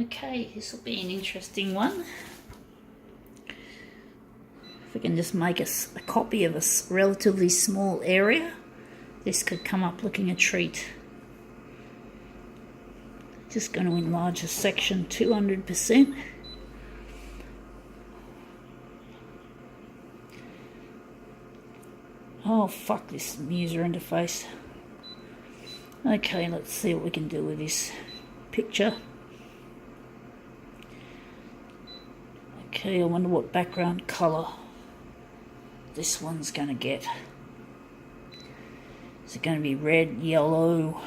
Okay, this will be an interesting one. If we can just make a copy of a relatively small area, this could come up looking a treat. Just going to enlarge the section 200%. Oh, fuck this user interface. Okay, let's see what we can do with this picture. Okay, I wonder what background colour this one's going to get. Is it going to be red, yellow?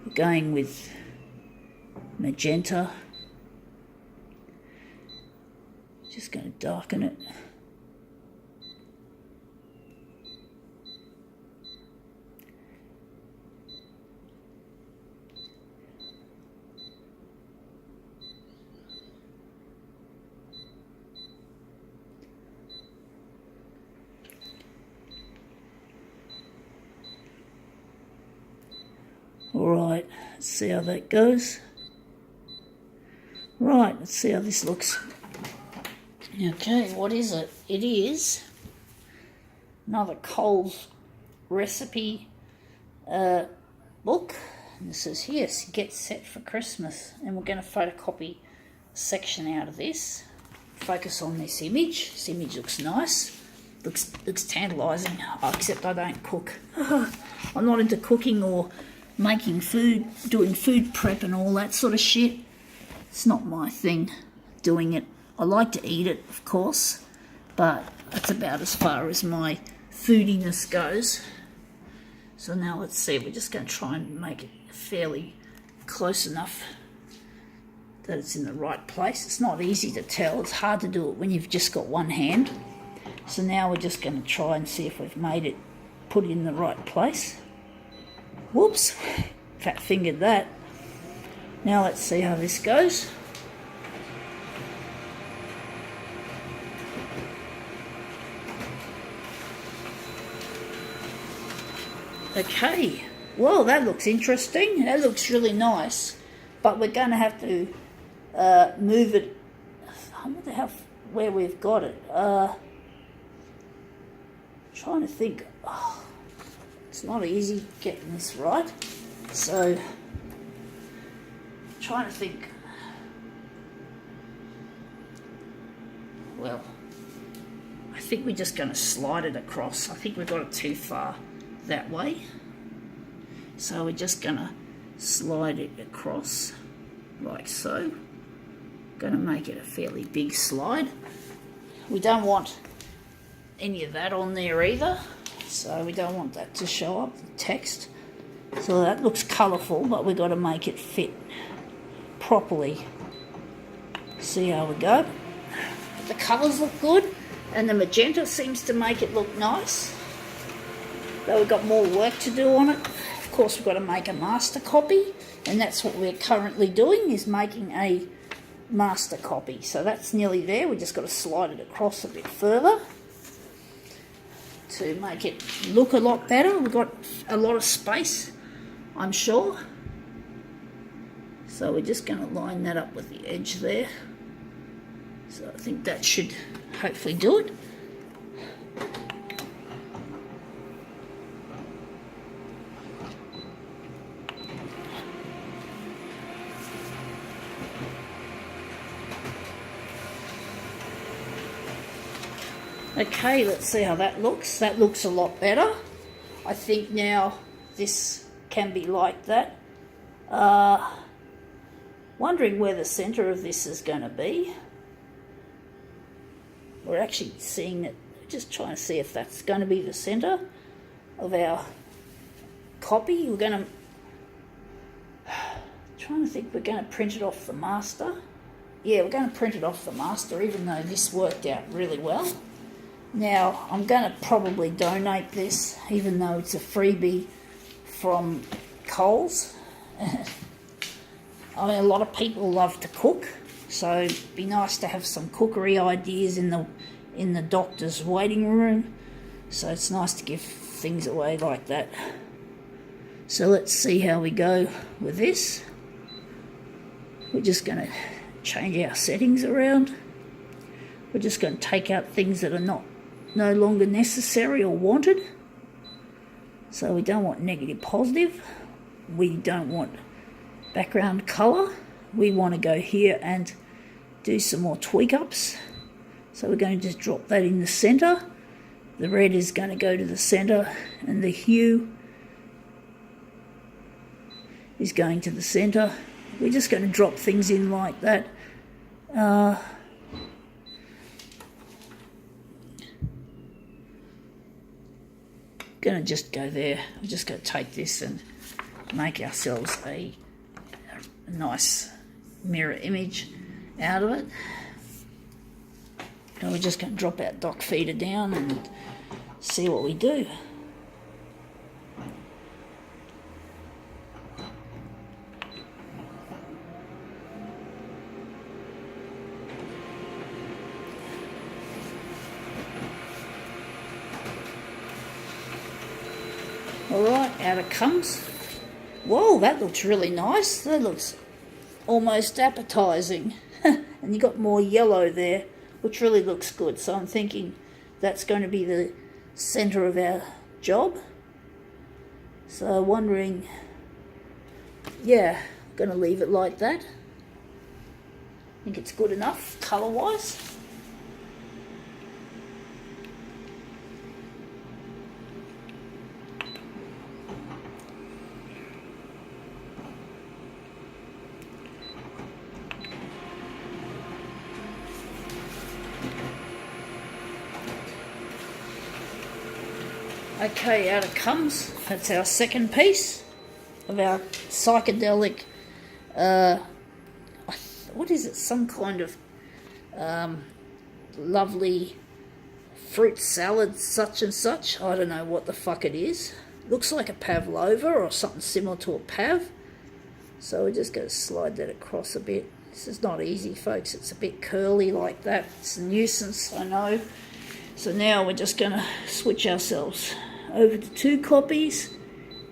We're going with magenta. Just going to darken it. Alright, let's see how that goes. Right, let's see how this looks. Okay, what is it? It is another Coles recipe book. And it says, yes, get set for Christmas. And we're going to photocopy a section out of this. Focus on this image. This image looks nice. Looks tantalising, except I don't cook. I'm not into cooking or making food, doing food prep and all that sort of shit. It's not my thing, doing it. I like to eat it, of course, but that's about as far as my foodiness goes. So now let's see, we're just going to try and make it fairly close enough that it's in the right place. It's not easy to tell. It's hard to do it when you've just got one hand. So now we're just going to try and see if we've made it, put it in the right place. Whoops, fat fingered that. Now let's see how this goes. Okay, well that looks interesting. That looks really nice. But we're going to have to move it. I wonder where we've got it. Trying to think. Oh, it's not easy getting this right. So, trying to think. Well, I think we're just going to slide it across. I think we got it too far that way. So we're just going to slide it across like so. Going to make it a fairly big slide. We don't want any of that on there either. So we don't want that to show up, the text. So that looks colourful, but we've got to make it fit properly. See how we go. The colours look good, and the magenta seems to make it look nice. Though we've got more work to do on it. Of course, we've got to make a master copy, and that's what we're currently doing, is making a master copy. So that's nearly there. We've just got to slide it across a bit further to make it look a lot better. We've got a lot of space, I'm sure. So we're just going to line that up with the edge there. So I think that should hopefully do it. Okay, let's see how that looks. That looks a lot better. I think now this can be like that. Wondering where the centre of this is going to be. We're actually seeing it, just trying to see if that's going to be the centre of our copy. We're going to, trying to think, we're going to print it off the master. Yeah, we're going to print it off the master, even though this worked out really well. Now, I'm going to probably donate this, even though it's a freebie from Coles. I mean, a lot of people love to cook, so it'd be nice to have some cookery ideas in the doctor's waiting room. So it's nice to give things away like that. So let's see how we go with this. we're just going to change our settings around. We're just going to take out things that are no longer necessary or wanted. So we don't want negative positive. We don't want background colour. We want to go here and do some more tweak ups. So we're going to just drop that in the centre. The red is going to go to the centre and the hue is going to the centre. We're just going to drop things in like that. Going to just go there. We're just going to take this and make ourselves a nice mirror image out of it. And we're just going to drop our dock feeder down and see what we do. Alright, out it comes. Whoa, that looks really nice. That looks almost appetising. And you got more yellow there, which really looks good. So I'm thinking that's going to be the centre of our job. So wondering, yeah, I'm going to leave it like that. I think it's good enough colour-wise. Okay, out it comes. That's our second piece of our psychedelic, what is it, some kind of lovely fruit salad such and such. I don't know what the fuck it is. Looks like a pavlova or something similar to a pav. So we're just going to slide that across a bit. This is not easy, folks. It's a bit curly like that. It's a nuisance, I know. So now we're just going to switch ourselves over to 2 copies,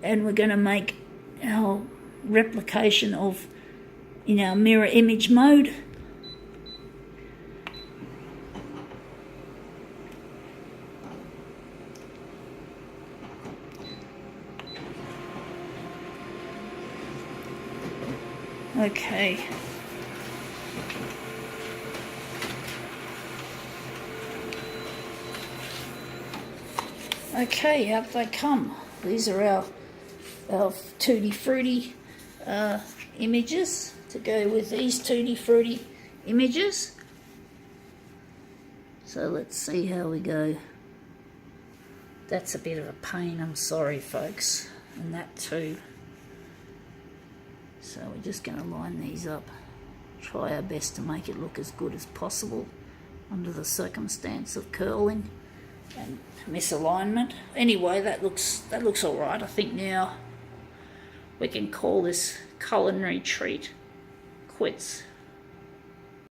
and we're going to make our replication of in our mirror image mode. Okay. Okay, out they come. These are our Tutti Frutti images to go with these Tutti Frutti images. So let's see how we go. That's a bit of a pain, I'm sorry folks, and that too. So we're just going to line these up, try our best to make it look as good as possible under the circumstance of curling and misalignment. Anyway, that looks all right. I think now we can call this culinary treat quits.